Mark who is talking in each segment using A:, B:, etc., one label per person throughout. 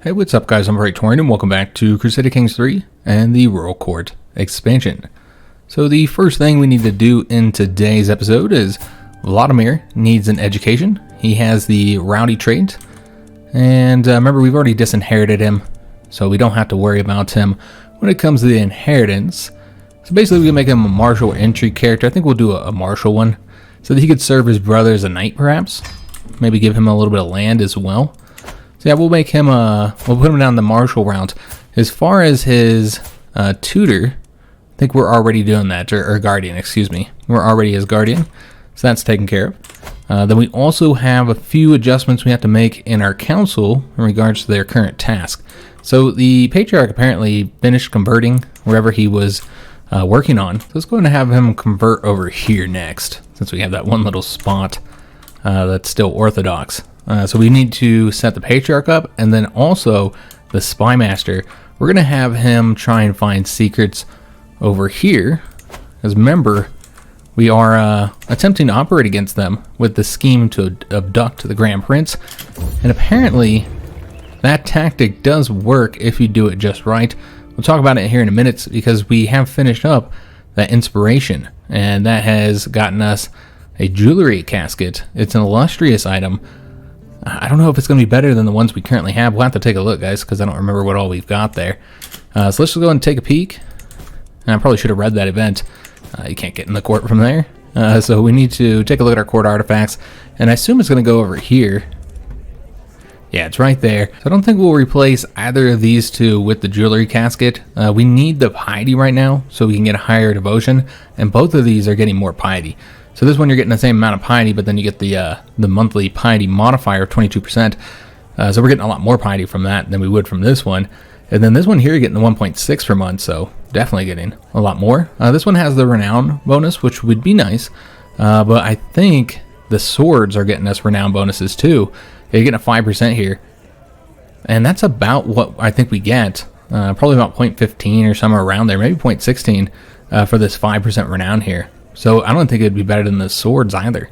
A: Hey, what's up guys, I'm Praetorian and welcome back to Crusader Kings III and the Royal Court expansion. So the first thing we need to do in today's episode is Vladimir needs an education. He has the rowdy trait, and remember we've already disinherited him, so we don't have to worry about him when it comes to the inheritance. So basically we can make him a martial or intrigue character. I think we'll do a martial one, so that he could serve his brother as a knight perhaps. Maybe give him a little bit of land as well. So yeah, we'll make him we'll put him down the martial route. As far as his tutor, I think we're already doing that, or guardian, excuse me. We're already his guardian, so that's taken care of. Then we also have a few adjustments we have to make in our council in regards to their current task. So the patriarch apparently finished converting wherever he was working on. So let's go ahead and have him convert over here next, since we have that one little spot that's still orthodox. So we need to set the patriarch up, and then also the spy master. We're going to have him try and find secrets over here, because remember, we are attempting to operate against them with the scheme to abduct the Grand Prince, and apparently that tactic does work if you do it just right. We'll talk about it here in a minute, because we have finished up that inspiration, and that has gotten us a jewelry casket. It's an illustrious item. I don't know if it's going to be better than the ones we currently have. We'll have to take a look, guys, because I don't remember what all we've got there. So let's just go ahead and take a peek. And I probably should have read that event. You can't get in the court from there. So we need to take a look at our court artifacts. And I assume it's going to go over here. Yeah, it's right there. So I don't think we'll replace either of these two with the jewelry casket. We need the piety right now so we can get a higher devotion. And both of these are getting more piety. So this one you're getting the same amount of piety, but then you get the monthly piety modifier of 22%. So we're getting a lot more piety from that than we would from this one. And then this one here you're getting the 1.6 per month, so definitely getting a lot more. This one has the renown bonus, which would be nice. But I think the swords are getting us renown bonuses too. You're getting a 5% here. And that's about what I think we get. Probably about 0.15 or somewhere around there, maybe 0.16 for this 5% renown here. So I don't think it'd be better than the swords either.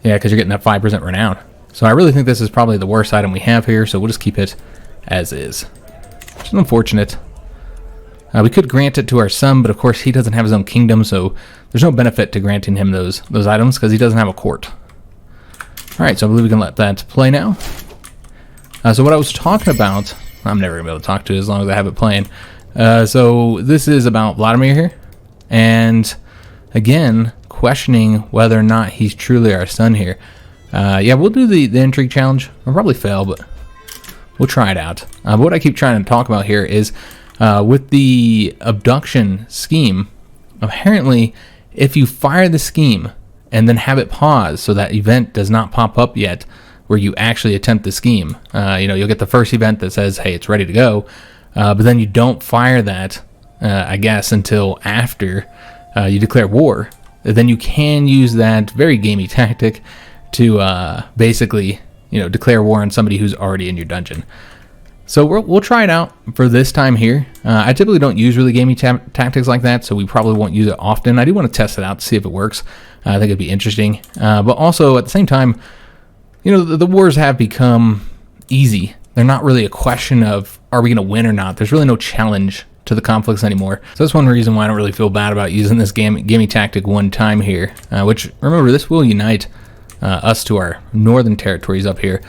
A: Yeah, because you're getting that 5% renown. So I really think this is probably the worst item we have here, so we'll just keep it as is. Which is unfortunate. We could grant it to our son, but of course he doesn't have his own kingdom, so there's no benefit to granting him those items because he doesn't have a court. Alright, so I believe we can let that play now. So what I was talking about, I'm never going to be able to talk to it as long as I have it playing. So this is about Vladimir here. And again, questioning whether or not he's truly our son here. Yeah, we'll do the intrigue challenge. We'll probably fail, but we'll try it out. But what I keep trying to talk about here is with the abduction scheme, apparently if you fire the scheme and then have it pause so that event does not pop up yet where you actually attempt the scheme, you'll get the first event that says, hey, it's ready to go, but then you don't fire that, I guess, until after you declare war. Then you can use that very gamey tactic to basically, declare war on somebody who's already in your dungeon. So we'll try it out for this time here. I typically don't use really gamey tactics like that, so we probably won't use it often. I do want to test it out to see if it works. I think it'd be interesting. But also at the same time, the wars have become easy. They're not really a question of are we going to win or not. There's really no challenge to the conflicts anymore. So that's one reason why I don't really feel bad about using this gamey tactic one time here. Which, remember, this will unite us to our northern territories up here.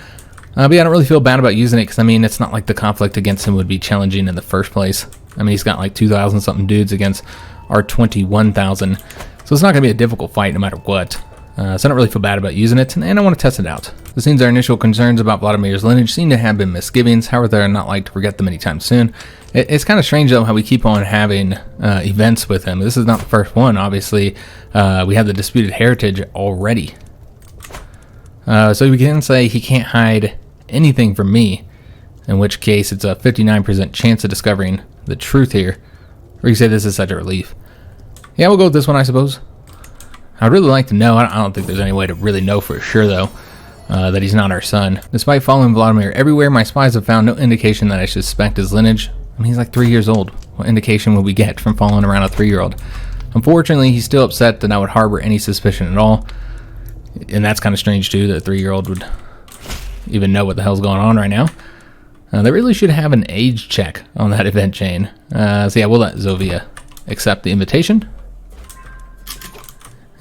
A: But yeah, I don't really feel bad about using it because, it's not like the conflict against him would be challenging in the first place. He's got like 2,000 something dudes against our 21,000. So it's not going to be a difficult fight no matter what. So I don't really feel bad about using it, and I want to test it out. This seems our initial concerns about Vladimir's lineage seem to have been misgivings. However, they're not like to forget them anytime soon. It's kind of strange, though, how we keep on having events with him. This is not the first one, obviously. We have the disputed heritage already. So we can say he can't hide anything from me, in which case it's a 59% chance of discovering the truth here. Or you say this is such a relief. Yeah, we'll go with this one, I suppose. I'd really like to know. I don't think there's any way to really know for sure, though, that he's not our son. Despite following Vladimir everywhere, my spies have found no indication that I suspect his lineage. He's like 3 years old. What indication would we get from following around a 3-year-old? Unfortunately, he's still upset that I would harbor any suspicion at all. And that's kind of strange, too, that a 3-year-old would even know what the hell's going on right now. They really should have an age check on that event chain. So yeah, we'll let Zovia accept the invitation.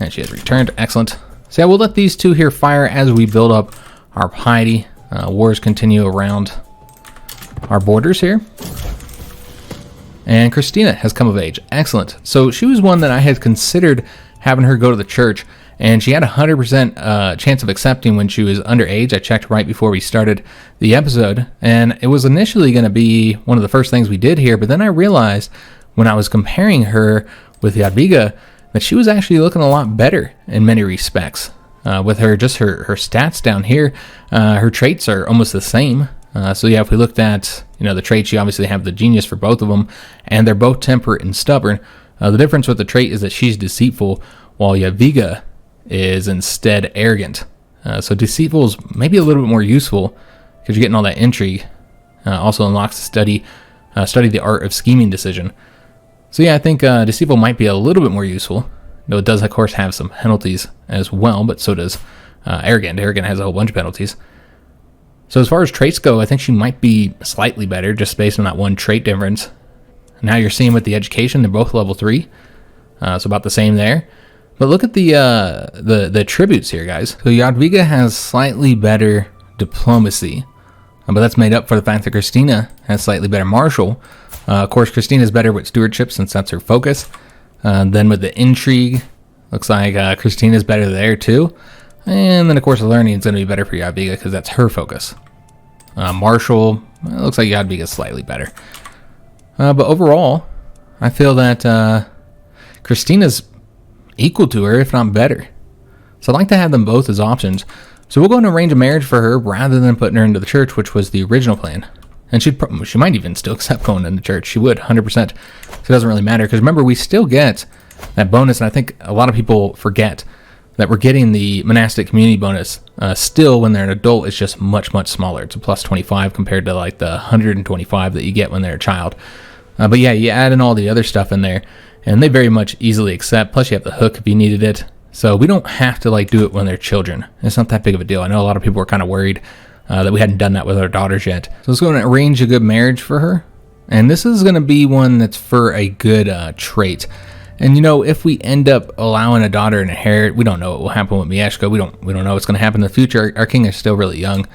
A: And she has returned. Excellent. So yeah, we'll let these two here fire as we build up our piety. Wars continue around our borders here. And Christina has come of age. Excellent. So she was one that I had considered having her go to the church, and she had a 100% chance of accepting when she was underage. I checked right before we started the episode, and it was initially going to be one of the first things we did here, but then I realized when I was comparing her with Jadwiga that she was actually looking a lot better in many respects. With her, just her stats down here, her traits are almost the same. So yeah, if we looked at, the traits, you obviously have the genius for both of them, and they're both temperate and stubborn. The difference with the trait is that she's deceitful, while Jadwiga is instead arrogant. So deceitful is maybe a little bit more useful because you're getting all that intrigue. Also unlocks the study the art of scheming decision. So yeah, I think deceitful might be a little bit more useful, though it does of course have some penalties as well, but so does arrogant. Arrogant has a whole bunch of penalties. So as far as traits go, I think she might be slightly better just based on that one trait difference. Now you're seeing with the education, they're both level 3, so about the same there. But look at the attributes here, guys. So Jadwiga has slightly better diplomacy, but that's made up for the fact that Christina has slightly better martial. Of course, Christina's better with stewardship since that's her focus. Then with the intrigue, looks like Christina's better there too. And then, of course, the learning is going to be better for Jadwiga because that's her focus. Martial, it looks like Jadwiga's slightly better. But overall, I feel that Christina's equal to her, if not better. So I'd like to have them both as options. So we'll go and arrange a marriage for her rather than putting her into the church, which was the original plan. And she might even still accept going into church. She would, 100%. So it doesn't really matter. Because remember, we still get that bonus. And I think a lot of people forget that we're getting the monastic community bonus still when they're an adult. It's just much, much smaller. It's a plus 25 compared to like the 125 that you get when they're a child. But yeah, you add in all the other stuff in there, and they very much easily accept. Plus you have the hook if you needed it. So we don't have to do it when they're children. It's not that big of a deal. I know a lot of people were kind of worried that we hadn't done that with our daughters yet. So let's go and arrange a good marriage for her. And this is going to be one that's for a good trait. And if we end up allowing a daughter to inherit, we don't know what will happen with Mieszko. We don't know what's going to happen in the future. Our king is still really young.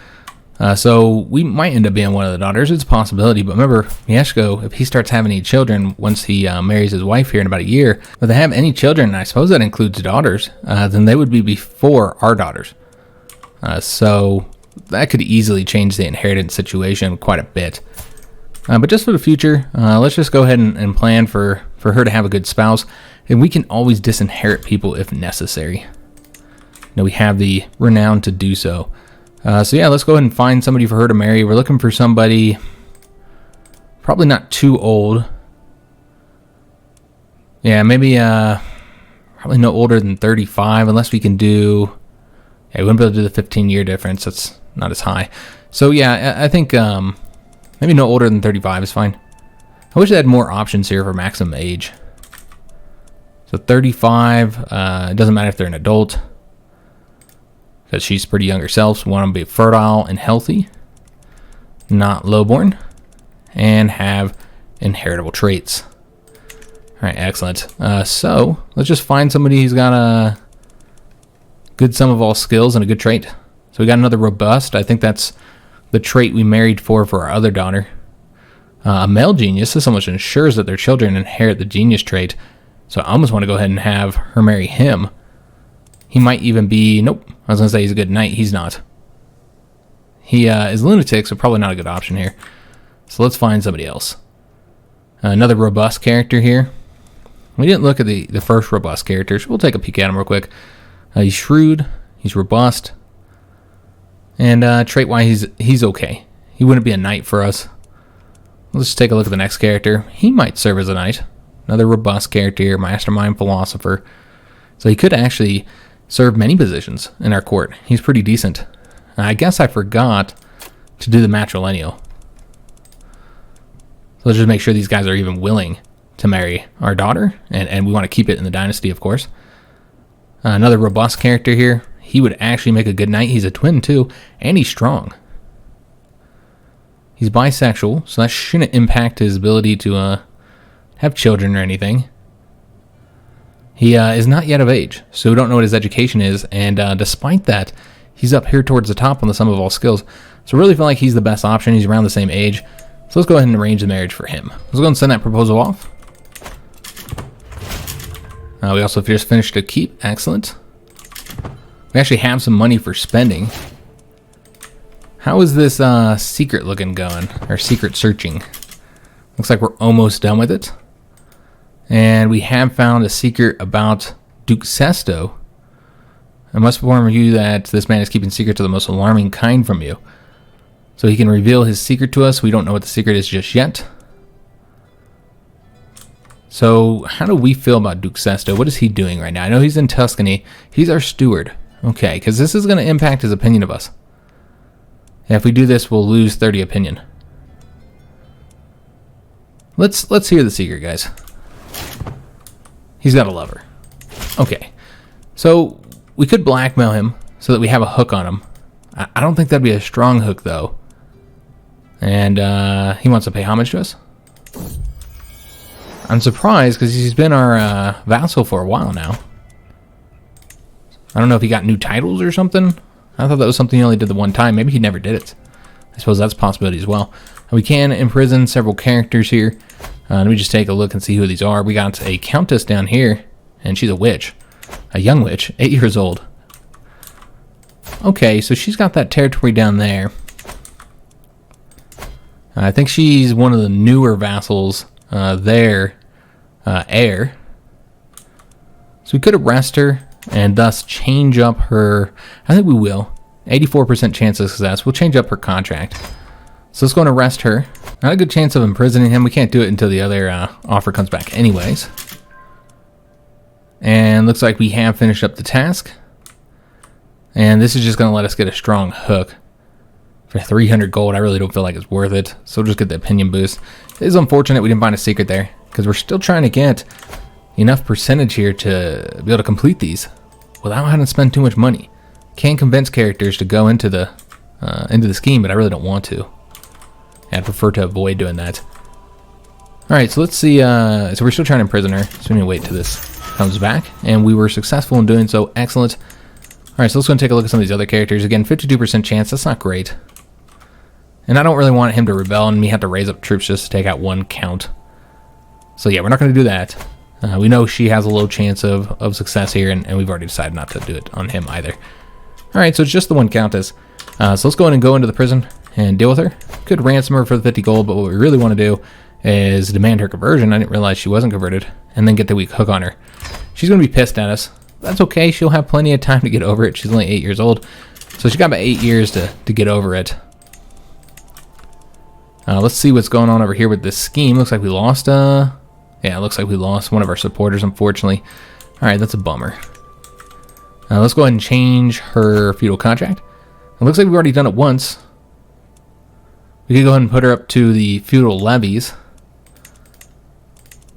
A: So we might end up being one of the daughters. It's a possibility. But remember, Mieszko, if he starts having any children once he marries his wife here in about a year, if they have any children, and I suppose that includes daughters, then they would be before our daughters. So that could easily change the inheritance situation quite a bit. But just for the future, let's just go ahead and plan for her to have a good spouse. And we can always disinherit people if necessary. We have the renown to do so. So yeah, let's go ahead and find somebody for her to marry. We're looking for somebody probably not too old. Yeah, maybe probably no older than 35, unless we can do... Yeah, we wouldn't be able to do the 15-year difference. That's not as high. So yeah, I think maybe no older than 35 is fine. I wish they had more options here for maximum age. So 35, it doesn't matter if they're an adult, because she's pretty young herself. So we want them to be fertile and healthy, not lowborn, and have inheritable traits. All right, excellent. So let's just find somebody who's got a good sum of all skills and a good trait. So we got another robust. I think that's the trait we married for our other daughter. A male genius is someone who ensures that their children inherit the genius trait. So I almost want to go ahead and have her marry him. He might even be... Nope. I was going to say he's a good knight. He's not. He is lunatic, so probably not a good option here. So let's find somebody else. Another robust character here. We didn't look at the first robust characters. We'll take a peek at him real quick. He's shrewd. He's robust. And trait-wise, he's okay. He wouldn't be a knight for us. Let's just take a look at the next character. He might serve as a knight. Another robust character here, mastermind philosopher. So he could actually serve many positions in our court. He's pretty decent. I guess I forgot to do the matrilineal. So let's just make sure these guys are even willing to marry our daughter. And we want to keep it in the dynasty, of course. Another robust character here. He would actually make a good knight. He's a twin, too. And he's strong. He's bisexual, so that shouldn't impact his ability to have children or anything. He is not yet of age, so we don't know what his education is, and despite that, he's up here towards the top on the sum of all skills. So I really feel like he's the best option. He's around the same age. So let's go ahead and arrange the marriage for him. Let's go and send that proposal off. We also just finished a keep. Excellent. We actually have some money for spending. How is this secret looking going? Or secret searching? Looks like we're almost done with it. And we have found a secret about Duke Sesto. I must inform you that this man is keeping secrets of the most alarming kind from you. So he can reveal his secret to us. We don't know what the secret is just yet. So how do we feel about Duke Sesto? What is he doing right now? I know he's in Tuscany. He's our steward. Okay, because this is going to impact his opinion of us. Yeah, if we do this, we'll lose 30 opinion. Let's hear the secret, guys. He's got a lover. Okay, so we could blackmail him so that we have a hook on him. I don't think that'd be a strong hook, though. And he wants to pay homage to us. I'm surprised because he's been our vassal for a while now. I don't know if he got new titles or something. I thought that was something he only did the one time. Maybe he never did it. I suppose that's a possibility as well. We can imprison several characters here. Let me just take a look and see who these are. We got a countess down here, and she's a witch. A young witch, 8 years old. Okay, so she's got that territory down there. I think she's one of the newer vassals there, heir. So we could arrest her and thus change up her, I think we will. 84% chance of success. We'll change up her contract. So let's go and arrest her. Not a good chance of imprisoning him. We can't do it until the other offer comes back anyways. And looks like we have finished up the task. And this is just going to let us get a strong hook. For 300 gold, I really don't feel like it's worth it. So we'll just get the opinion boost. It is unfortunate we didn't find a secret there, because we're still trying to get enough percentage here to be able to complete these without having to spend too much money. Can convince characters to go into the scheme, but I really don't want to. I'd prefer to avoid doing that. Alright, so let's see. So we're still trying to imprison her, so we need to wait till this comes back. And we were successful in doing so. Excellent. Alright, so let's go and take a look at some of these other characters. Again, 52% chance. That's not great. And I don't really want him to rebel and me have to raise up troops just to take out one count. So yeah, we're not going to do that. We know she has a low chance of success here, and we've already decided not to do it on him either. Alright, so it's just the one countess. So let's go in and go into the prison and deal with her. Could ransom her for the 50 gold, but what we really want to do is demand her conversion. I didn't realize she wasn't converted. And then get the weak hook on her. She's going to be pissed at us. That's okay. She'll have plenty of time to get over it. She's only 8 years old. So she got about 8 years to get over it. Let's see what's going on over here with this scheme. Looks like we lost, yeah, it looks like we lost one of our supporters, unfortunately. Alright, that's a bummer. Let's go ahead and change her feudal contract. It looks like we've already done it once. We could go ahead and put her up to the feudal levies.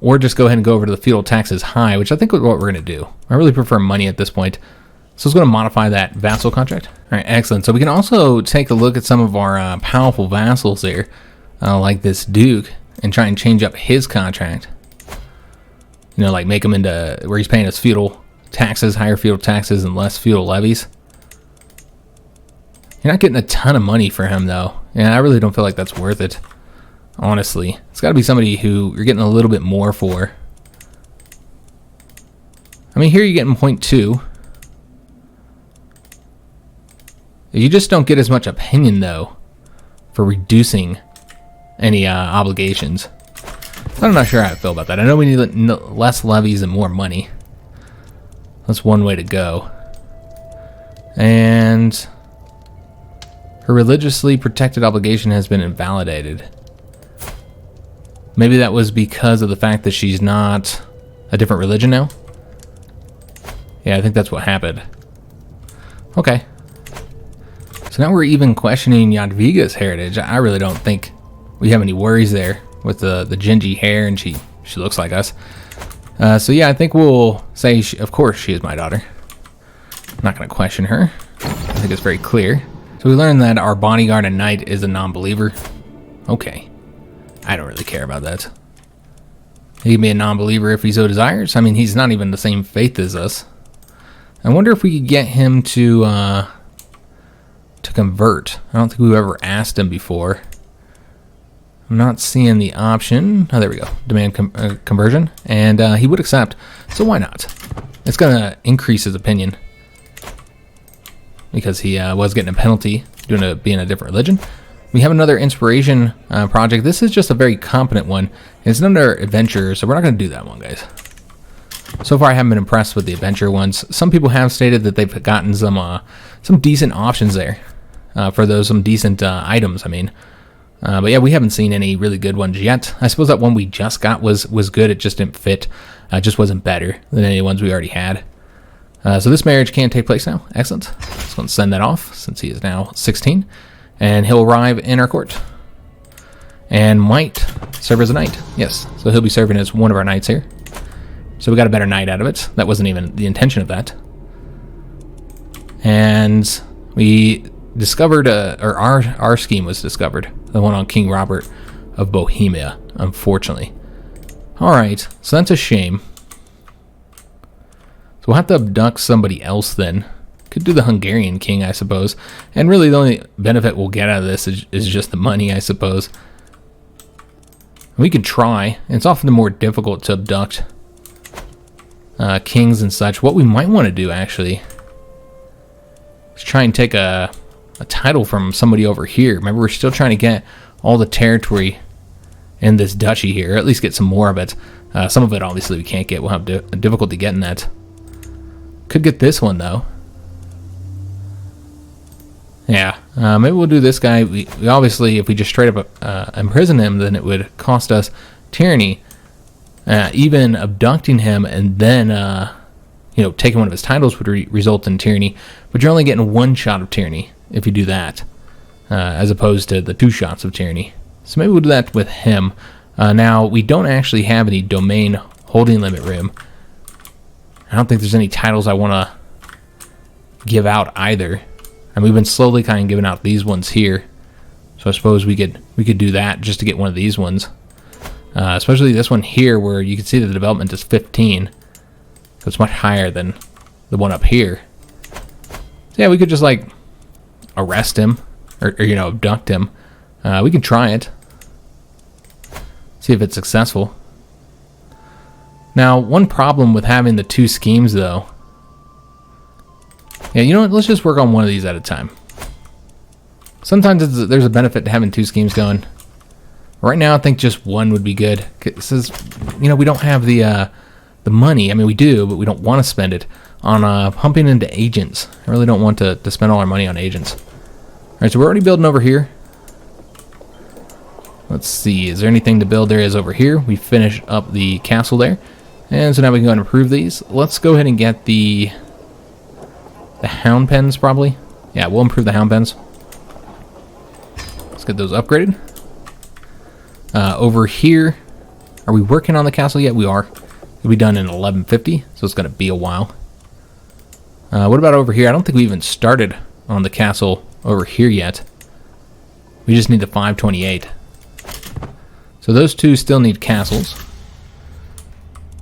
A: Or just go ahead and go over to the feudal taxes high, which I think is what we're going to do. I really prefer money at this point. So let's go and modify that vassal contract. Alright, excellent. So we can also take a look at some of our powerful vassals here. Like this Duke, and try and change up his contract. You know, like make him into where he's paying us feudal taxes, higher feudal taxes, and less feudal levies. You're not getting a ton of money for him, though. And I really don't feel like that's worth it. Honestly, it's got to be somebody who you're getting a little bit more for. I mean, here you're getting 0.2. You just don't get as much opinion, though, for reducing any obligations. I'm not sure how I feel about that. I know we need less levies and more money. That's one way to go. And her religiously protected obligation has been invalidated. Maybe that was because of the fact that she's not a different religion now? Yeah, I think that's what happened. Okay. So now we're even questioning Jadwiga's heritage. I really don't think we have any worries there with the gingy hair, and she looks like us. So yeah, I think we'll say, of course she is my daughter. I'm not going to question her. I think it's very clear. So we learned that our bodyguard and knight is a non-believer. Okay. I don't really care about that. He can be a non-believer if he so desires. I mean, he's not even the same faith as us. I wonder if we could get him to convert. I don't think we've ever asked him before. I'm not seeing the option. Oh, there we go. Demand conversion. And he would accept. So why not? It's going to increase his opinion. Because he was getting a penalty due to being a different religion. We have another inspiration project. This is just a very competent one. It's under adventure, so we're not going to do that one, guys. So far, I haven't been impressed with the adventure ones. Some people have stated that they've gotten some decent options there for those, some decent items, I mean. But yeah, we haven't seen any really good ones yet. I suppose that one we just got was good. It just didn't fit. It just wasn't better than any ones we already had. So this marriage can take place now. Excellent. So let's send that off since he is now 16. And he'll arrive in our court. And might serve as a knight. Yes. So he'll be serving as one of our knights here. So we got a better knight out of it. That wasn't even the intention of that. And we discovered, or our scheme was discovered. The one on King Robert of Bohemia, unfortunately. Alright. So that's a shame. So we'll have to abduct somebody else then. Could do the Hungarian king, I suppose. And really the only benefit we'll get out of this is just the money, I suppose. We could try. It's often more difficult to abduct kings and such. What we might want to do, actually, is try and take a title from somebody over here. Remember, we're still trying to get all the territory in this duchy here, or at least get some more of it. Some of it, obviously, we can't get. We'll have difficulty getting that. Could get this one, though. Yeah, maybe we'll do this guy. We obviously, if we just straight up imprison him, then it would cost us tyranny. Even abducting him and then, taking one of his titles would result in tyranny. But you're only getting one shot of tyranny if you do that, as opposed to the 2 shots of tyranny. So maybe we'll do that with him. Now, we don't actually have any domain holding limit room. I don't think there's any titles I want to give out either. And we've been slowly kind of giving out these ones here. So I suppose we could do that just to get one of these ones. Especially this one here where you can see that the development is 15. So it's much higher than the one up here. So yeah, we could just like arrest him or abduct him. We can try it. See if it's successful. Now, one problem with having the 2 schemes though. Yeah, you know what? Let's just work on one of these at a time. Sometimes there's a benefit to having 2 schemes going. Right now, I think just one would be good. Because, we don't have the money. I mean, we do, but we don't want to spend it on pumping into agents. I really don't want to spend all our money on agents. All right, so we're already building over here. Let's see. Is there anything to build? There is over here. We finished up the castle there. And so now we can go and improve these. Let's go ahead and get the hound pens, probably. Yeah, we'll improve the hound pens. Let's get those upgraded. Over here, are we working on the castle yet? We are. It'll be done in 1150, so it's going to be a while. What about over here? I don't think we even started on the castle over here yet. We just need the 528. So those 2 still need castles.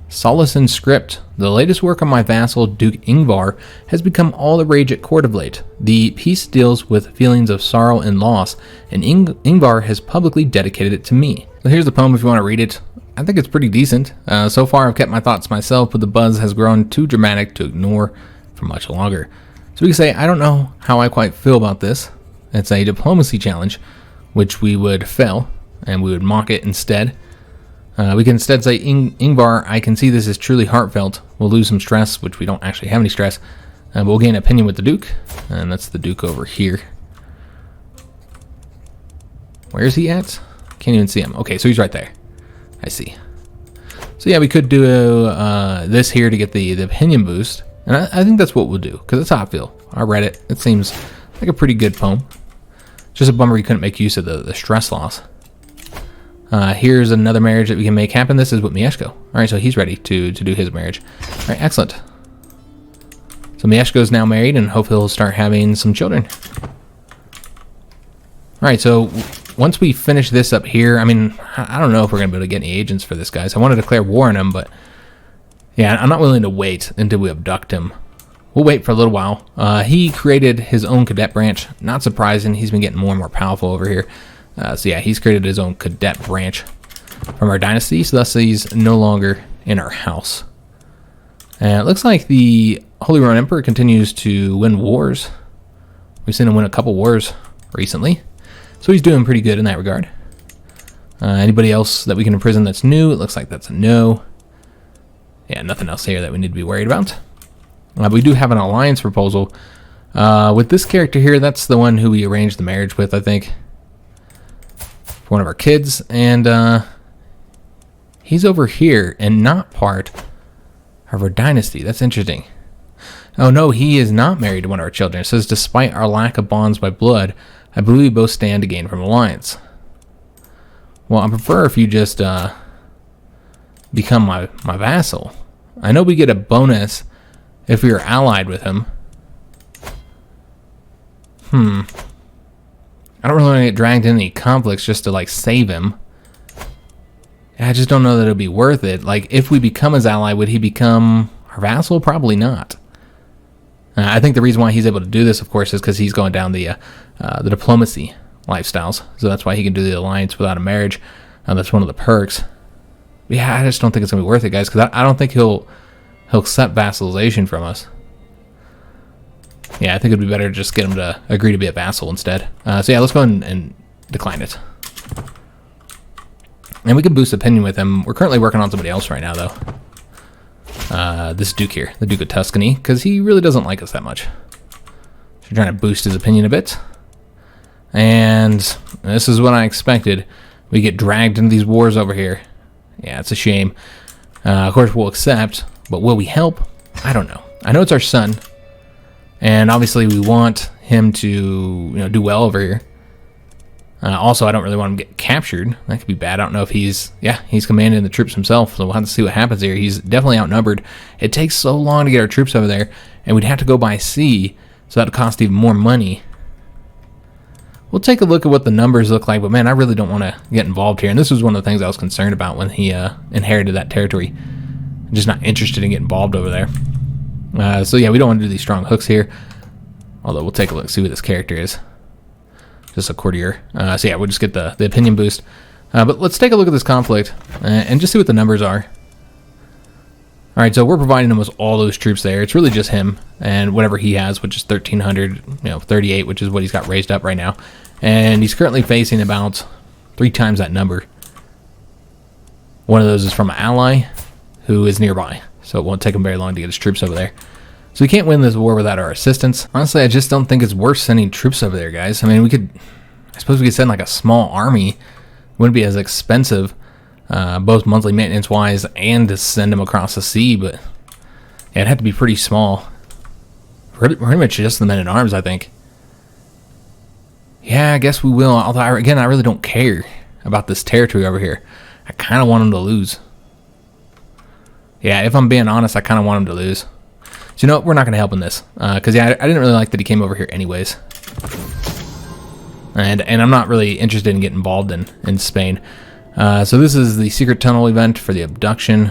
A: Solace in Script. The latest work on my vassal, Duke Ingvar, has become all the rage at court of late. The piece deals with feelings of sorrow and loss, and Ingvar has publicly dedicated it to me. So here's the poem if you want to read it. I think it's pretty decent. So far I've kept my thoughts myself, but the buzz has grown too dramatic to ignore for much longer. So we can say, I don't know how I quite feel about this. It's a diplomacy challenge, which we would fail, and we would mock it instead. We can instead say, Ingvar, I can see this is truly heartfelt. We'll lose some stress, which we don't actually have any stress. But we'll gain opinion with the Duke. And that's the Duke over here. Where is he at? Can't even see him. Okay, so he's right there. I see. So yeah, we could do this here to get the opinion boost. And I think that's what we'll do, because that's how I feel. I read it. It seems like a pretty good poem. Just a bummer you couldn't make use of the stress loss. Here's another marriage that we can make happen. This is with Mieszko. All right, so he's ready to do his marriage. All right, excellent. So Mieszko's now married, and hopefully he'll start having some children. All right, so once we finish this up here, I mean, I don't know if we're going to be able to get any agents for this guy. So I want to declare war on him, but yeah, I'm not willing to wait until we abduct him. We'll wait for a little while. He created his own cadet branch. Not surprising. He's been getting more and more powerful over here. So yeah, he's created his own cadet branch from our dynasty. So thus he's no longer in our house. And it looks like the Holy Roman Emperor continues to win wars. We've seen him win a couple wars recently. So he's doing pretty good in that regard. Anybody else that we can imprison that's new? It looks like that's a no. Yeah, nothing else here that we need to be worried about. We do have an alliance proposal. With this character here, that's the one who we arranged the marriage with, I think. For one of our kids. And he's over here and not part of our dynasty. That's interesting. Oh no, he is not married to one of our children. It says, despite our lack of bonds by blood, I believe we both stand to gain from alliance. Well, I prefer if you just become my vassal. I know we get a bonus if we are allied with him. I don't really want to get dragged into any conflicts just to, like, save him. I just don't know that it'll be worth it. Like, if we become his ally, would he become our vassal? Probably not. I think the reason why he's able to do this, of course, is because he's going down the diplomacy lifestyles. So that's why he can do the alliance without a marriage. That's one of the perks. But yeah, I just don't think it's going to be worth it, guys, because I don't think he'll accept vassalization from us. Yeah, I think it'd be better to just get him to agree to be a vassal instead. So yeah, let's go ahead and decline it. And we can boost opinion with him. We're currently working on somebody else right now, though. This Duke here, the Duke of Tuscany, because he really doesn't like us that much. So we're trying to boost his opinion a bit. And this is what I expected. We get dragged into these wars over here. Yeah, it's a shame. Of course, we'll accept, but will we help? I don't know. I know it's our son, and obviously we want him to, do well over here. Also, I don't really want him to get captured. That could be bad. I don't know if he's commanding the troops himself, so we'll have to see what happens here. He's definitely outnumbered. It takes so long to get our troops over there, and we'd have to go by sea, so that would cost even more money. We'll take a look at what the numbers look like, but man, I really don't want to get involved here. And this was one of the things I was concerned about when he inherited that territory. I'm just not interested in getting involved over there. So yeah, we don't want to do these strong hooks here. Although we'll take a look, see what this character is. Just a courtier. So yeah, we'll just get the opinion boost. But let's take a look at this conflict and just see what the numbers are. All right, so we're providing him with all those troops there. It's really just him and whatever he has, which is 1,300, 38, which is what he's got raised up right now. And he's currently facing about 3 times that number. One of those is from an ally who is nearby, so it won't take him very long to get his troops over there. So we can't win this war without our assistance. Honestly, I just don't think it's worth sending troops over there, guys. I mean, I suppose we could send like a small army. It wouldn't be as expensive. Both monthly maintenance wise and to send them across the sea, but yeah, it'd have to be pretty small. Pretty much just the men at arms, I think. Yeah, I guess we will. Although, again, I really don't care about this territory over here. I kind of want them to lose. Yeah, if I'm being honest, I kind of want them to lose. So you know what? We're not going to help in this. Because yeah, I didn't really like that he came over here anyways. And I'm not really interested in getting involved in Spain. So this is the secret tunnel event for the abduction,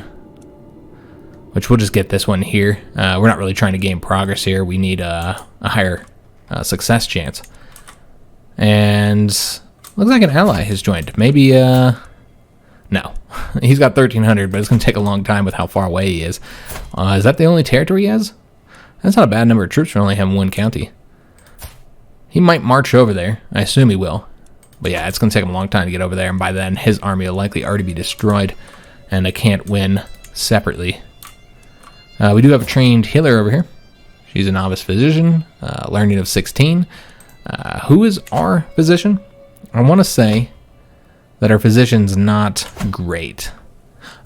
A: which we'll just get this one here. We're not really trying to gain progress here. We need a higher success chance. And looks like an ally has joined. Maybe, no. He's got 1,300, but it's going to take a long time with how far away he is. Is that the only territory he has? That's not a bad number of troops for only having one county. He might march over there. I assume he will. But yeah, it's going to take him a long time to get over there, and by then his army will likely already be destroyed, and I can't win separately. We do have a trained healer over here. She's a novice physician, learning of 16. Who is our physician? I want to say that our physician's not great.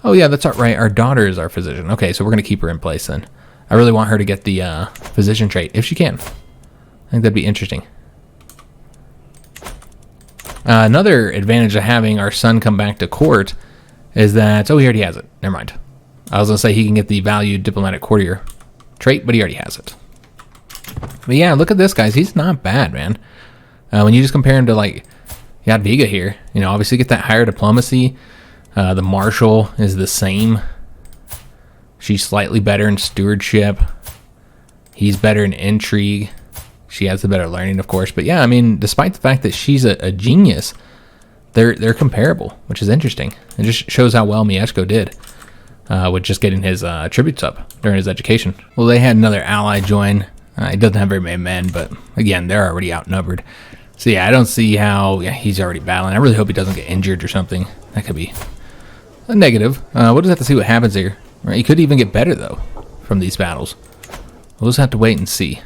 A: Oh yeah, that's right. Our daughter is our physician. Okay, so we're going to keep her in place then. I really want her to get the physician trait, if she can. I think that'd be interesting. Another advantage of having our son come back to court is that... Oh, he already has it. Never mind. I was going to say he can get the valued diplomatic courtier trait, but he already has it. But yeah, look at this, guys. He's not bad, man. When you just compare him to, like, Jadwiga here. You know, obviously get that higher diplomacy. The Marshal is the same. She's slightly better in stewardship. He's better in intrigue. She has the better learning, of course. But yeah, I mean, despite the fact that she's a genius, they're comparable, which is interesting. It just shows how well Mieszko did with just getting his tributes up during his education. Well, they had another ally join. He doesn't have very many men, but again, they're already outnumbered. So yeah, I don't see how he's already battling. I really hope he doesn't get injured or something. That could be a negative. We'll just have to see what happens here. Right? He could even get better, though, from these battles. We'll just have to wait and see.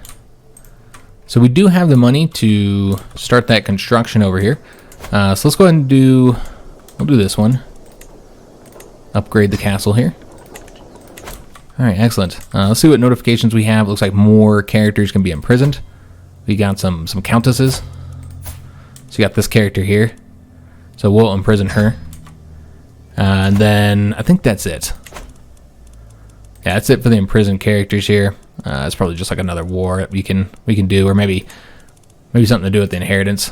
A: So we do have the money to start that construction over here. So let's go ahead and we'll do this one. Upgrade the castle here. All right, excellent. Let's see what notifications we have. Looks like more characters can be imprisoned. We got some countesses. So you got this character here. So we'll imprison her. And then I think that's it. Yeah, that's it for the imprisoned characters here. It's probably just like another war that we can do, or maybe something to do with the inheritance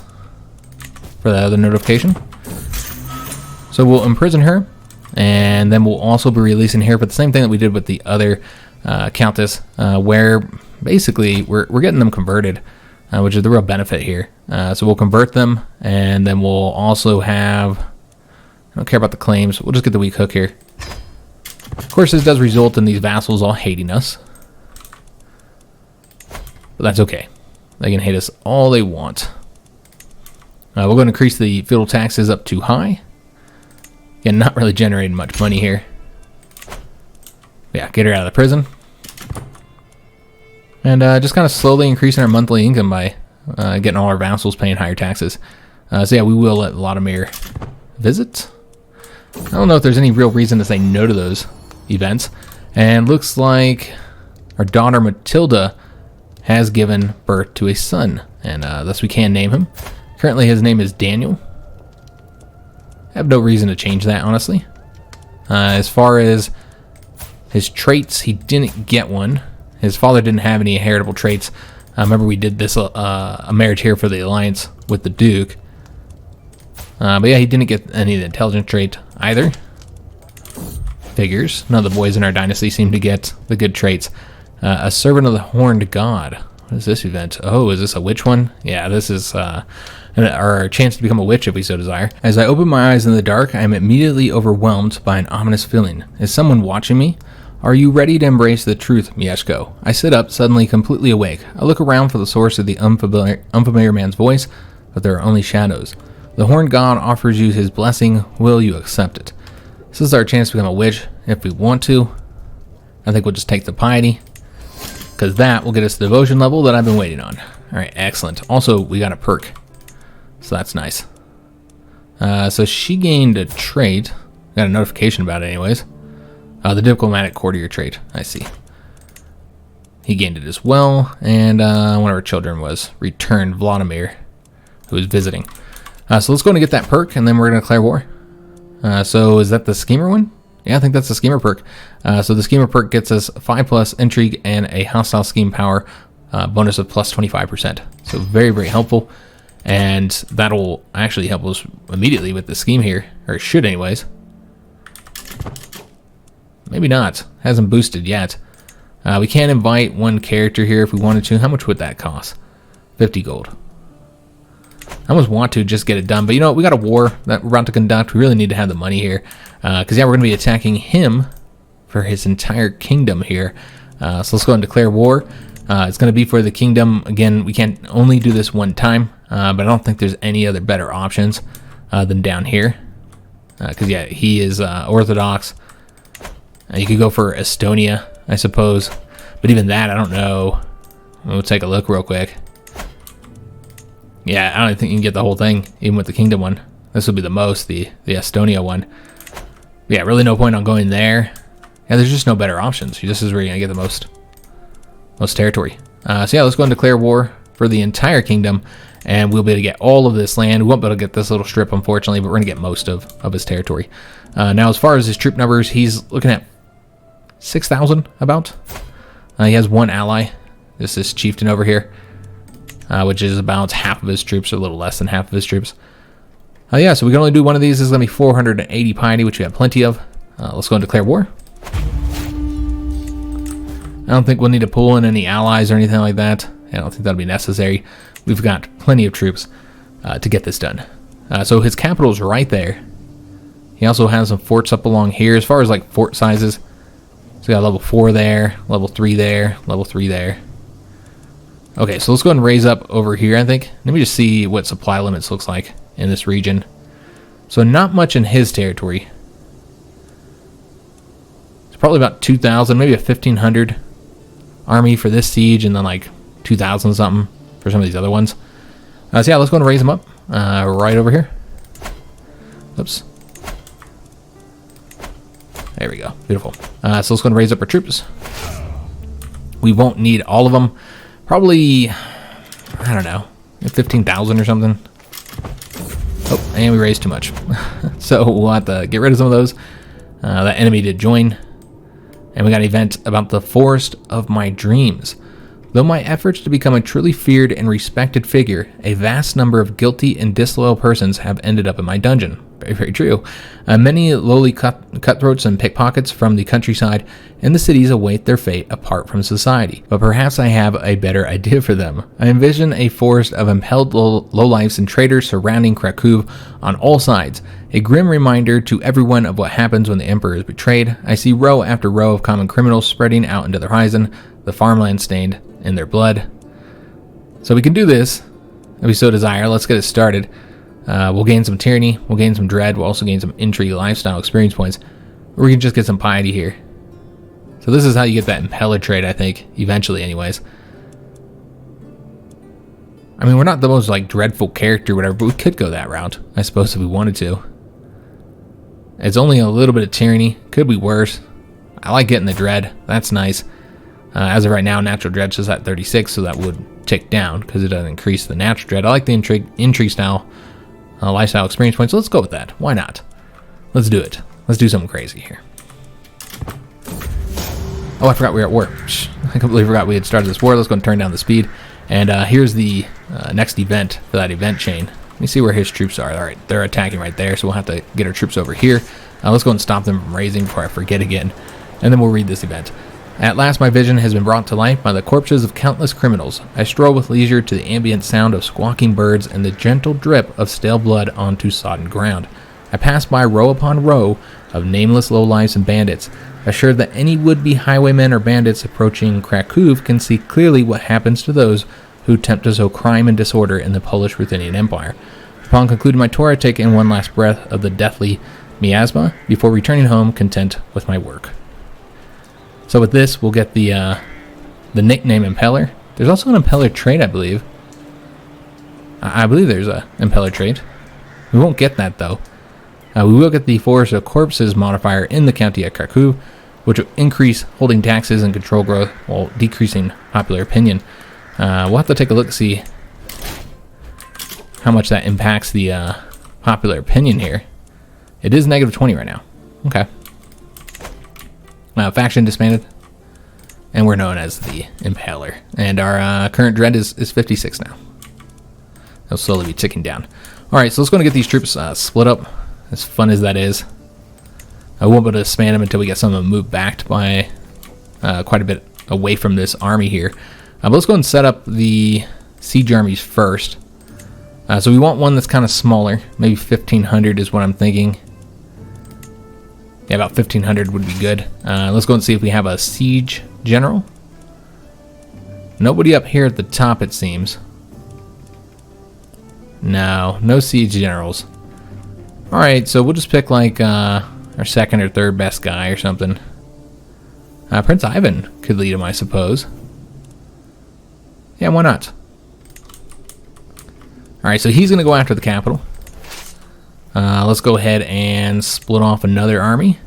A: for that other notification. So we'll imprison her, and then we'll also be releasing her for the same thing that we did with the other countess, where basically we're getting them converted, which is the real benefit here. So we'll convert them, and then we'll also have, I don't care about the claims, we'll just get the weak hook here. Of course, this does result in these vassals all hating us. But that's okay. They can hate us all they want. We're going to increase the feudal taxes up to high. Again, not really generating much money here. Yeah, get her out of the prison. And just kind of slowly increasing our monthly income by getting all our vassals paying higher taxes. So yeah, we will let Vladimir visit. I don't know if there's any real reason to say no to those events. And looks like our daughter Matilda has given birth to a son, and thus we can name him. Currently his name is Daniel. I have no reason to change that, honestly. As far as his traits, he didn't get one. His father didn't have any heritable traits. Remember we did this a marriage here for the alliance with the Duke. But yeah, he didn't get any of the intelligence trait either. Figures. None of the boys in our dynasty seem to get the good traits. A servant of the horned god. What is this event? Oh, is this a witch one? Yeah, this is our chance to become a witch if we so desire. As I open my eyes in the dark, I am immediately overwhelmed by an ominous feeling. Is someone watching me? Are you ready to embrace the truth, Mieszko? I sit up, suddenly completely awake. I look around for the source of the unfamiliar man's voice, but there are only shadows. The horned god offers you his blessing. Will you accept it? This is our chance to become a witch if we want to. I think we'll just take the piety, because that will get us the devotion level that I've been waiting on. Alright, excellent. Also, we got a perk, so that's nice. So she gained a trait. Got a notification about it anyways. The diplomatic courtier trait, I see. He gained it as well, and one of our children was returned, Vladimir, who was visiting. So let's go and get that perk, and then we're going to declare war. So is that the schemer one? Yeah, I think that's the schemer perk. So the schemer perk gets us 5+ intrigue and a hostile scheme power bonus of plus 25%. So very, very helpful. And that'll actually help us immediately with the scheme here, or it should anyways. Maybe not. Hasn't boosted yet. We can invite one character here if we wanted to. How much would that cost? 50 gold. I almost want to just get it done, but you know what? We got a war that we're about to conduct. We really need to have the money here. Because yeah, we're going to be attacking him for his entire kingdom here. So let's go and declare war. It's going to be for the kingdom. Again, we can only do this one time, but I don't think there's any other better options than down here. Because yeah, he is Orthodox. You could go for Estonia, I suppose. But even that, I don't know. We'll take a look real quick. Yeah, I don't think you can get the whole thing, even with the kingdom one. This would be the most, the Estonia one. Yeah, really no point on going there. Yeah, there's just no better options. This is where you're going to get the most territory. So yeah, let's go and declare war for the entire kingdom, and we'll be able to get all of this land. We won't be able to get this little strip, unfortunately, but we're going to get most of his territory. Now, as far as his troop numbers, he's looking at 6,000 about. He has one ally. This is chieftain over here, which is about half of his troops, or a little less than half of his troops. Yeah, so we can only do one of these. This is going to be 480 piety, which we have plenty of. Let's go and declare war. I don't think we'll need to pull in any allies or anything like that. I don't think that'll be necessary. We've got plenty of troops to get this done. So his capital is right there. He also has some forts up along here as far as like fort sizes. So we got level 4 there, level 3 there, level 3 there. Okay, so let's go ahead and raise up over here, I think. Let me just see what supply limits looks like in this region. So not much in his territory. It's probably about 2,000, maybe a 1,500 army for this siege, and then like 2,000 something for some of these other ones. So yeah, let's go and raise them up right over here. Oops. There we go. Beautiful. So let's go and raise up our troops. We won't need all of them. Probably, I don't know, 15,000 or something. Oh, and we raised too much. So we'll have to get rid of some of those. That enemy did join. And we got an event about the Forest of My Dreams. Though my efforts to become a truly feared and respected figure, a vast number of guilty and disloyal persons have ended up in my dungeon. Very, very true. Many lowly cutthroats and pickpockets from the countryside and the cities await their fate apart from society. But perhaps I have a better idea for them. I envision a forest of impelled lowlifes and traitors surrounding Krakow on all sides. A grim reminder to everyone of what happens when the emperor is betrayed. I see row after row of common criminals spreading out into the horizon, the farmland stained in their blood. So we can do this if we so desire. Let's get it started. We'll gain some tyranny, we'll gain some dread, we'll also gain some intrigue lifestyle experience points, or we can just get some piety here. So this is how you get that impeller trait, I think, eventually anyways. I mean, we're not the most like dreadful character or whatever, but we could go that route, I suppose, if we wanted to. It's only a little bit of tyranny, could be worse. I like getting the dread, that's nice. As of right now, natural dread's just at 36, so that would tick down because it doesn't increase the natural dread. I like the intrigue style lifestyle experience points, so let's go with that. Why not? Let's do it. Let's do something crazy here. Oh, I forgot we were at war. I completely forgot we had started this war. Let's go and turn down the speed. And here's the next event for that event chain. Let me see where his troops are. All right, they're attacking right there, so we'll have to get our troops over here. Let's go and stop them from raising before I forget again. And then we'll read this event. At last my vision has been brought to life by the corpses of countless criminals. I stroll with leisure to the ambient sound of squawking birds and the gentle drip of stale blood onto sodden ground. I pass by row upon row of nameless lowlifes and bandits, assured that any would-be highwaymen or bandits approaching Krakow can see clearly what happens to those who attempt to sow crime and disorder in the Polish-Ruthenian Empire. Upon concluding my tour, I take in one last breath of the deathly miasma before returning home content with my work. So with this, we'll get the nickname Impeller. There's also an Impeller trait, I believe. I believe there's a Impeller trait. We won't get that, though. We will get the Forest of Corpses modifier in the county at Krakow, which will increase holding taxes and control growth while decreasing popular opinion. We'll have to take a look to see how much that impacts the popular opinion here. It is negative 20 right now. Okay. Faction disbanded, and we're known as the Impaler. And our current dread is 56 now. It'll slowly be ticking down. Alright, so let's go and get these troops split up, as fun as that is. I won't be able to expand them until we get some of them moved back by quite a bit away from this army here. But let's go and set up the siege armies first. So we want one that's kind of smaller. Maybe 1,500 is what I'm thinking. Yeah, about 1,500 would be good. Let's go and see if we have a siege general. Nobody up here at the top, it seems. No siege generals. Alright, so we'll just pick like our second or third best guy or something. Prince Ivan could lead him, I suppose. Yeah, why not? Alright, so he's going to go after the capital. Let's go ahead and split off another army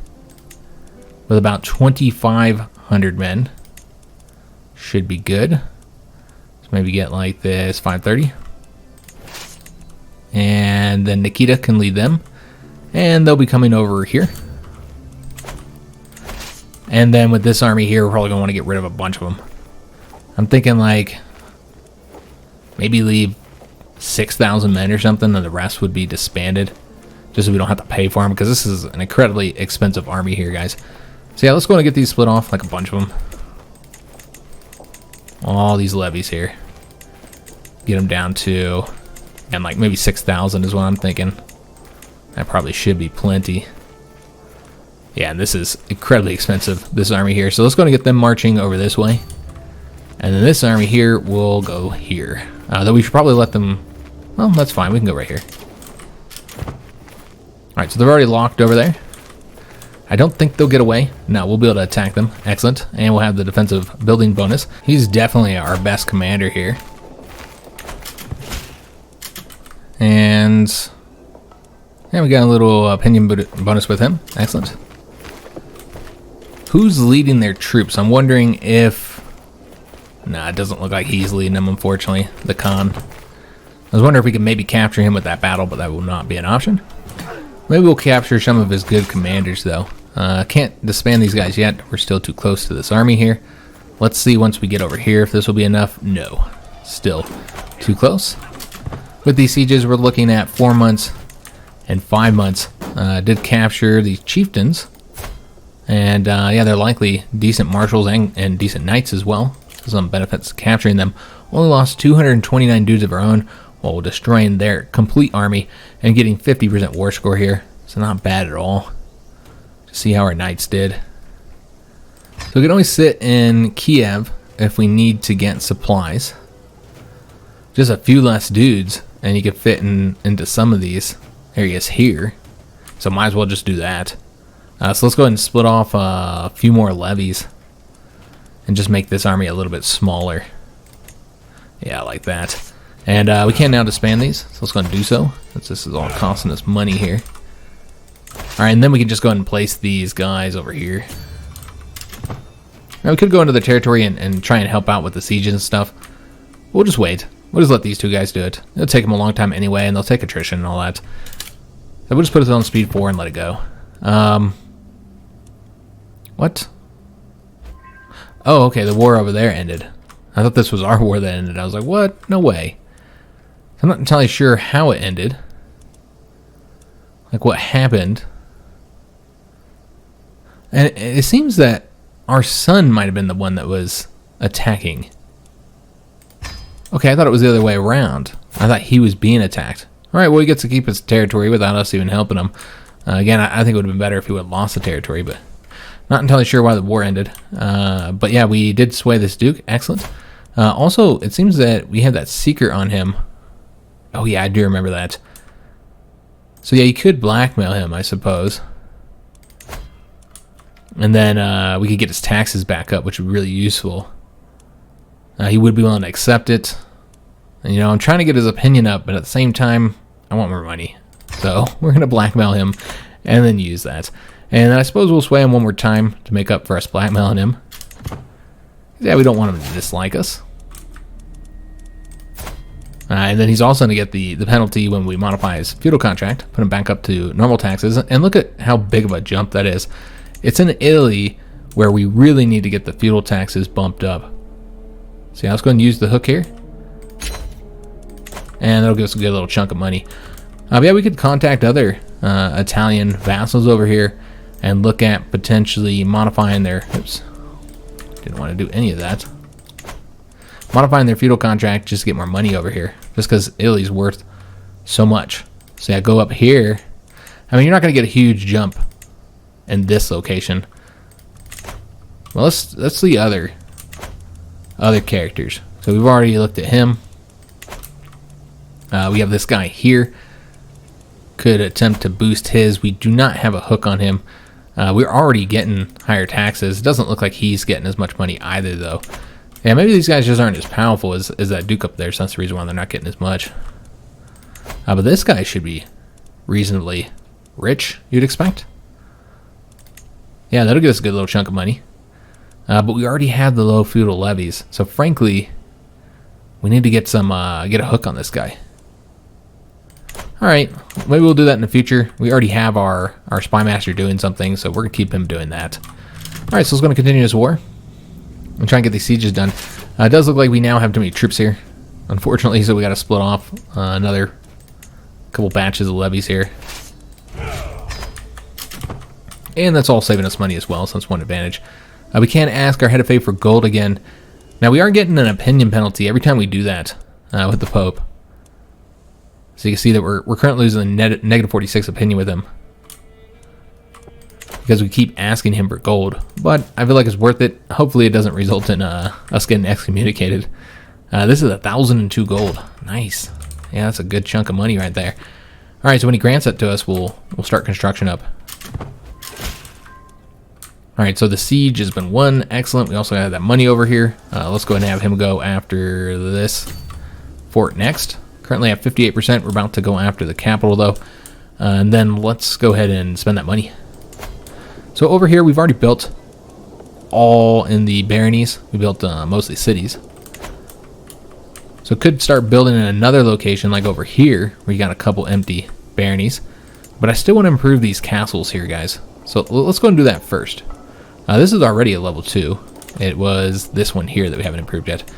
A: with about 2,500 men. Should be good. Let's maybe get like this 530. And then Nikita can lead them. And they'll be coming over here. And then with this army here, we're probably going to want to get rid of a bunch of them. I'm thinking like maybe leave 6,000 men or something, and the rest would be disbanded. just so we don't have to pay for them, because this is an incredibly expensive army here, guys. So yeah, let's go and get these split off, like a bunch of them. All these levies here. Get them down to, and like maybe 6,000 is what I'm thinking. That probably should be plenty. Yeah, and this is incredibly expensive, this army here. So let's go and get them marching over this way. And then this army here will go here. Though we should probably let them, well, that's fine. We can go right here. Alright, so they're already locked over there. I don't think they'll get away. No, we'll be able to attack them. Excellent. And we'll have the defensive building bonus. He's definitely our best commander here. And yeah, we got a little opinion bonus with him. Excellent. Who's leading their troops? I'm wondering if... Nah, it doesn't look like he's leading them, unfortunately. The Khan. I was wondering if we could maybe capture him with that battle, but that will not be an option. Maybe we'll capture some of his good commanders, though. Can't disband these guys yet. We're still too close to this army here. Let's see once we get over here if this will be enough. No. Still too close. With these sieges, we're looking at 4 months and 5 months. Did capture these chieftains. And yeah, they're likely decent marshals and decent knights as well. Some benefits capturing them. Only lost 229 dudes of our own while destroying their complete army and getting 50% war score here. So not bad at all. Just see how our knights did. So we can always sit in Kiev if we need to get supplies. Just a few less dudes and you can fit into some of these areas here. So might as well just do that. So let's go ahead and split off a few more levies and just make this army a little bit smaller. Yeah, like that. And we can now disband these, so let's go ahead and do so, since this is all costing us money here. Alright, and then we can just go ahead and place these guys over here. Now we could go into the territory and try and help out with the sieges and stuff. We'll just wait. We'll just let these two guys do it. It'll take them a long time anyway, and they'll take attrition and all that. So we'll just put it on speed 4 and let it go. What? Oh, okay, the war over there ended. I thought this was our war that ended. I was like, what? No way. I'm not entirely sure how it ended. Like, what happened. And it seems that our son might have been the one that was attacking. Okay, I thought it was the other way around. I thought he was being attacked. Alright, well, he gets to keep his territory without us even helping him. Again, I think it would have been better if he would have lost the territory, but not entirely sure why the war ended. But yeah, we did sway this duke. Excellent. Also, it seems that we have that secret on him. Oh yeah, I do remember that. So yeah, you could blackmail him, I suppose. And then we could get his taxes back up, which would be really useful. He would be willing to accept it. And, you know, I'm trying to get his opinion up, but at the same time, I want more money. So we're going to blackmail him and then use that. And I suppose we'll sway him one more time to make up for us blackmailing him. Yeah, we don't want him to dislike us. And then he's also going to get the penalty when we modify his feudal contract, put him back up to normal taxes. And look at how big of a jump that is. It's in Italy where we really need to get the feudal taxes bumped up. So yeah, let's go ahead and use the hook here. And that'll give us a good little chunk of money. But yeah, we could contact other Italian vassals over here and look at potentially modifying their... Oops. Didn't want to do any of that. Modifying their feudal contract just to get more money over here. Just because Italy's worth so much. So yeah, go up here. I mean, you're not going to get a huge jump in this location. Well, let's see other characters. So we've already looked at him. We have this guy here. Could attempt to boost his. We do not have a hook on him. We're already getting higher taxes. It doesn't look like he's getting as much money either, though. Yeah, maybe these guys just aren't as powerful as that Duke up there, so that's the reason why they're not getting as much. But this guy should be reasonably rich, you'd expect. Yeah, that'll give us a good little chunk of money. But we already have the low feudal levies, so frankly, we need to get get a hook on this guy. Alright, maybe we'll do that in the future. We already have our spy master doing something, so we're going to keep him doing that. Alright, so let's go to continue this war. And try and get these sieges done. It does look like we now have too many troops here, unfortunately, so we got to split off another couple batches of levies here. And that's all saving us money as well, so that's one advantage. We can ask our head of faith for gold again. Now, we are getting an opinion penalty every time we do that with the Pope. So you can see that we're currently losing a negative 46 opinion with him, because we keep asking him for gold. But I feel like it's worth it. Hopefully it doesn't result in us getting excommunicated. This is 1,002 gold. Nice. Yeah, that's a good chunk of money right there. All right, so when he grants it to us, we'll start construction up. All right, so the siege has been won. Excellent. We also have that money over here. Let's go ahead and have him go after this fort next. Currently at 58%. We're about to go after the capital, though. And then let's go ahead and spend that money. So over here, we've already built all in the baronies. We built mostly cities. So could start building in another location, like over here, where you got a couple empty baronies. But I still want to improve these castles here, guys. So let's go and do that first. This is already a level 2. It was this one here that we haven't improved yet.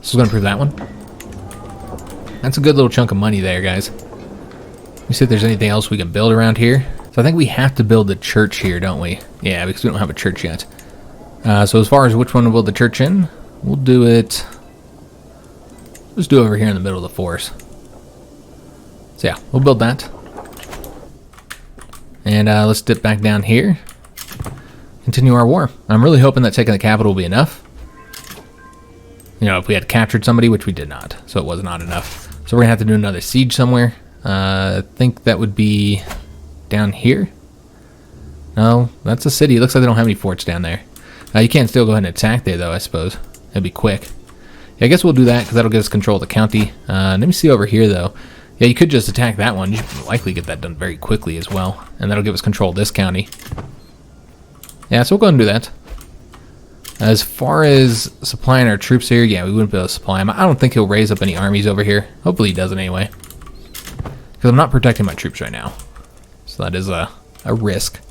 A: So we're going to improve that one. That's a good little chunk of money there, guys. Let me see if there's anything else we can build around here. So I think we have to build the church here, don't we? Yeah, because we don't have a church yet. So as far as which one to build the church in, we'll do it... Let's do it over here in the middle of the forest. So yeah, we'll build that. And let's dip back down here. Continue our war. I'm really hoping that taking the capital will be enough. You know, if we had captured somebody, which we did not. So it was not enough. So we're going to have to do another siege somewhere. I think that would be down here. No, that's a city. It looks like they don't have any forts down there. You can still go ahead and attack there, though, I suppose. It'd be quick. Yeah, I guess we'll do that, because that'll get us control of the county. Let me see over here, though. Yeah, you could just attack that one. You should likely get that done very quickly as well. And that'll give us control of this county. Yeah, so we'll go ahead and do that. As far as supplying our troops here, yeah, we wouldn't be able to supply them. I don't think he'll raise up any armies over here. Hopefully he doesn't anyway. Because I'm not protecting my troops right now. So that is a risk.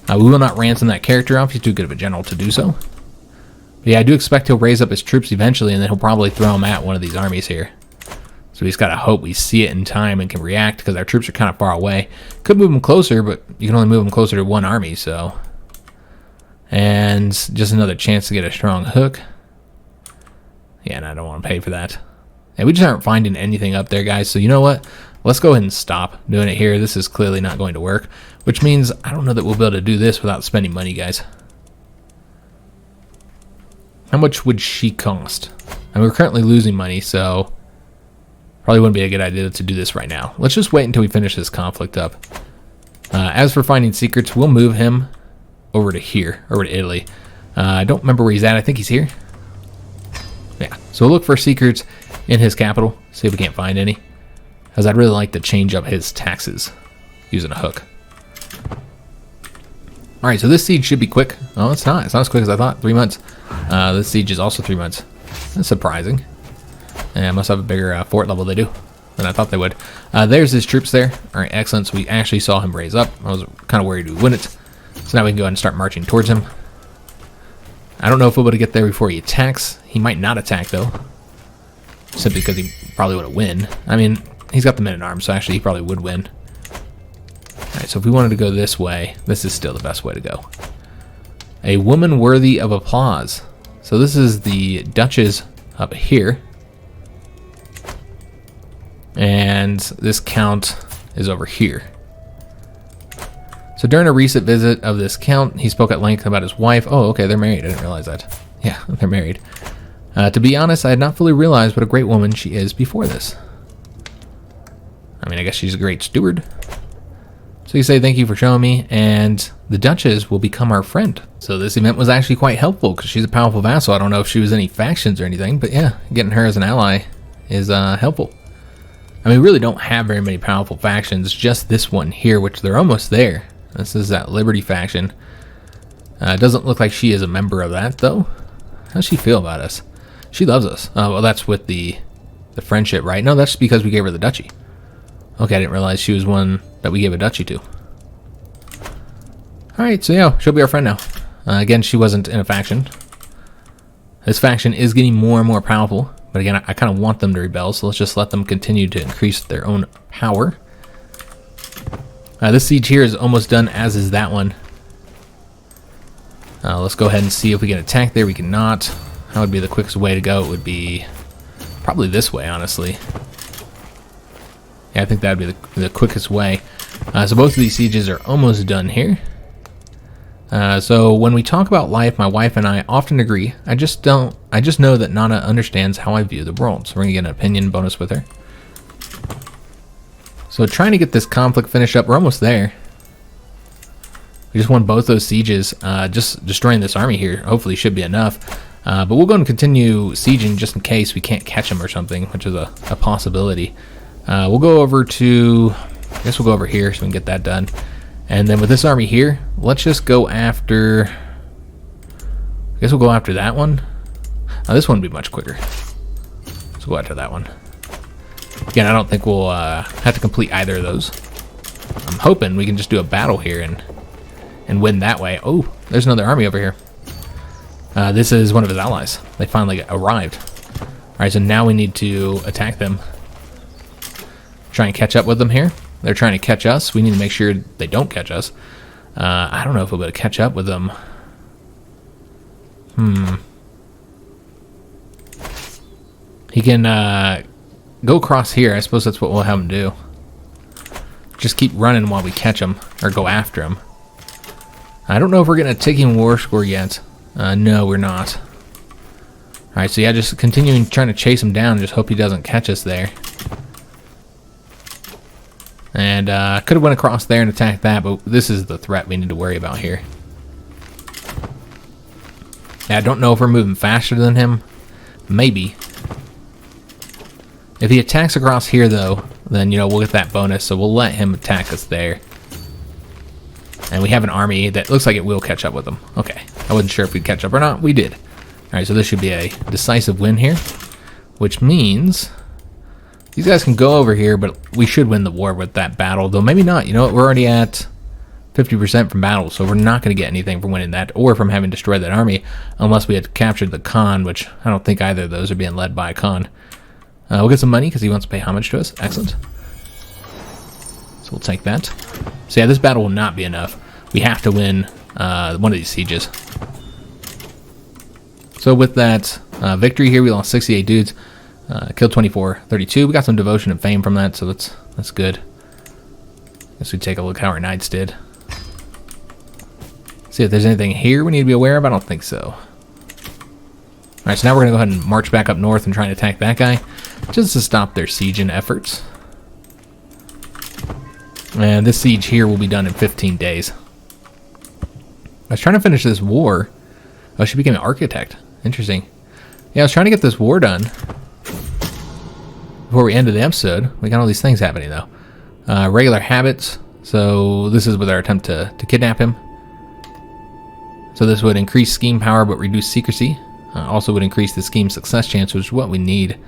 A: We will not ransom that character off. He's too good of a general to do so. But yeah, I do expect he'll raise up his troops eventually, and then he'll probably throw them at one of these armies here. So we just got to hope we see it in time and can react, because our troops are kind of far away. Could move them closer, but you can only move them closer to one army, so... And just another chance to get a strong hook. Yeah, and I don't want to pay for that. And we just aren't finding anything up there, guys. So you know what? Let's go ahead and stop doing it here. This is clearly not going to work. Which means I don't know that we'll be able to do this without spending money, guys. How much would she cost? And we're currently losing money, so... Probably wouldn't be a good idea to do this right now. Let's just wait until we finish this conflict up. As for finding secrets, we'll move him over to here, over to Italy. I don't remember where he's at. I think he's here. Yeah, so we'll look for secrets in his capital, see if we can't find any. Because I'd really like to change up his taxes using a hook. Alright, so this siege should be quick. Oh, it's not. It's not as quick as I thought. 3 months. This siege is also 3 months. That's surprising. And must have a bigger fort level they do than I thought they would. There's his troops there. Alright, excellent. So we actually saw him raise up. I was kind of worried we wouldn't. So now we can go ahead and start marching towards him. I don't know if we'll be able to get there before he attacks. He might not attack, though. Simply because he probably would win. I mean, he's got the men-at-arms, so actually he probably would win. Alright, so if we wanted to go this way, this is still the best way to go. A woman worthy of applause. So this is the Duchess up here. And this count is over here. So during a recent visit of this count, he spoke at length about his wife. Oh, okay, they're married. I didn't realize that. Yeah, they're married. To be honest, I had not fully realized what a great woman she is before this. I mean, I guess she's a great steward. So you say thank you for showing me, and the Duchess will become our friend. So this event was actually quite helpful, because she's a powerful vassal. I don't know if she was any factions or anything, but yeah, getting her as an ally is helpful. I mean, we really don't have very many powerful factions, just this one here, which they're almost there. This is that Liberty faction. It doesn't look like she is a member of that, though. How does she feel about us? She loves us. Well, that's with the friendship, right? No, that's because we gave her the duchy. Okay, I didn't realize she was one that we gave a duchy to. Alright, so yeah, she'll be our friend now. Again, she wasn't in a faction. This faction is getting more and more powerful. But again, I kind of want them to rebel, so let's just let them continue to increase their own power. This siege here is almost done, as is that one. Let's go ahead and see if we can attack there. We cannot. That would be the quickest way to go. It would be probably this way, honestly. Yeah, I think that would be the quickest way. So both of these sieges are almost done here. So when we talk about life, my wife and I often agree. I just know that Nana understands how I view the world. So we're going to get an opinion bonus with her. So trying to get this conflict finished up. We're almost there. We just won both those sieges. Just destroying this army here hopefully should be enough. But we'll go and continue sieging just in case we can't catch him or something, which is a possibility. We'll go over to... I guess we'll go over here so we can get that done. And then with this army here, let's just go after... I guess we'll go after that one. This one would be much quicker. Let's go after that one. Again, I don't think we'll have to complete either of those. I'm hoping we can just do a battle here and win that way. Oh, there's another army over here. This is one of his allies. They finally arrived. Alright, so now we need to attack them. Try and catch up with them here. They're trying to catch us. We need to make sure they don't catch us. I don't know if we'll be able to catch up with them. He can go across here. I suppose that's what we'll have him do. Just keep running while we catch him, or go after him. I don't know if we're getting a ticking war score yet. No, we're not. Alright, so yeah, just continuing trying to chase him down. Just hope he doesn't catch us there. And could have went across there and attacked that, but this is the threat we need to worry about here. Yeah, I don't know if we're moving faster than him. Maybe. If he attacks across here, though, then, you know, we'll get that bonus, so we'll let him attack us there. And we have an army that looks like it will catch up with him. Okay, I wasn't sure if we'd catch up or not. We did. Alright, so this should be a decisive win here, which means... these guys can go over here, but we should win the war with that battle, though maybe not. You know what? We're already at 50% from battle, so we're not going to get anything from winning that or from having destroyed that army unless we had captured the Khan, which I don't think either of those are being led by a Khan. We'll get some money because he wants to pay homage to us. Excellent. So we'll take that. So yeah, this battle will not be enough. We have to win one of these sieges. So with that victory here, we lost 68 dudes. Killed 24, 32. We got some devotion and fame from that, so that's good. Guess we take a look how our knights did. See if there's anything here we need to be aware of. I don't think so. Alright, so now we're going to go ahead and march back up north and try and attack that guy, just to stop their sieging efforts. And this siege here will be done in 15 days. I was trying to finish this war. Oh, she became an architect. Interesting. Yeah, I was trying to get this war done before we ended the episode. We got all these things happening, though. Regular habits. So this is with our attempt to kidnap him. So this would increase scheme power but reduce secrecy. Also would increase the scheme success chance, which is what we need.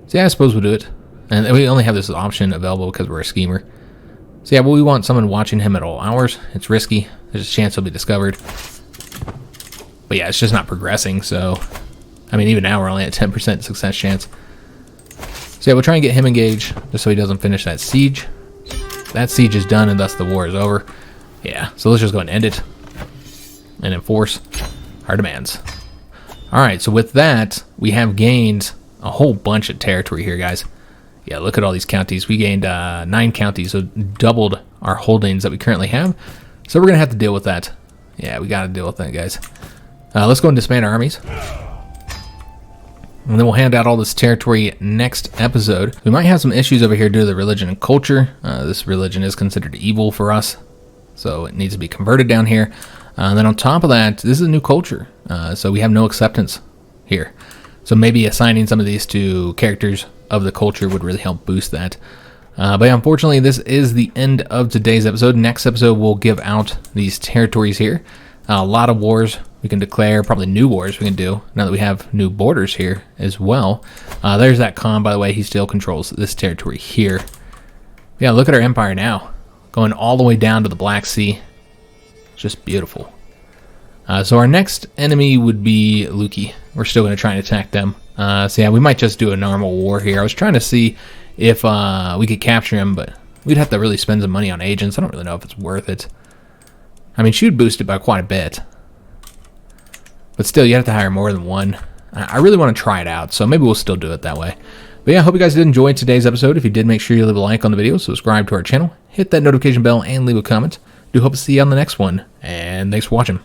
A: So yeah, I suppose we'll do it. And we only have this option available because we're a schemer. So yeah, well, we want someone watching him at all hours. It's risky. There's a chance he'll be discovered. But yeah, it's just not progressing, so... I mean, even now we're only at 10% success chance. So yeah, we'll try and get him engaged, just so he doesn't finish that siege. That siege is done, and thus the war is over. Yeah, so let's just go ahead and end it. And enforce our demands. Alright, so with that, we have gained a whole bunch of territory here, guys. Yeah, look at all these counties. We gained 9 counties, so doubled our holdings that we currently have. So we're going to have to deal with that. Yeah, we got to deal with that, guys. Let's go and disband our armies. And then we'll hand out all this territory next episode. We might have some issues over here due to the religion and culture. This religion is considered evil for us, so it needs to be converted down here. And then on top of that, this is a new culture, so we have no acceptance here. So maybe assigning some of these to characters of the culture would really help boost that. But unfortunately, this is the end of today's episode. Next episode, we'll give out these territories here. A lot of wars we can declare, probably new wars we can do, now that we have new borders here as well. There's that Khan, by the way. He still controls this territory here. Yeah, look at our empire now, going all the way down to the Black Sea. Just beautiful. So our next enemy would be Luki. We're still going to try and attack them. So yeah, we might just do a normal war here. I was trying to see if we could capture him, but We'd have to really spend some money on agents. I don't really know if it's worth it. I mean, she would boost it by quite a bit. But still, you have to hire more than one. I really want to try it out, so maybe we'll still do it that way. But yeah, I hope you guys did enjoy today's episode. If you did, make sure you leave a like on the video, subscribe to our channel, hit that notification bell, and leave a comment. Do hope to see you on the next one, and thanks for watching.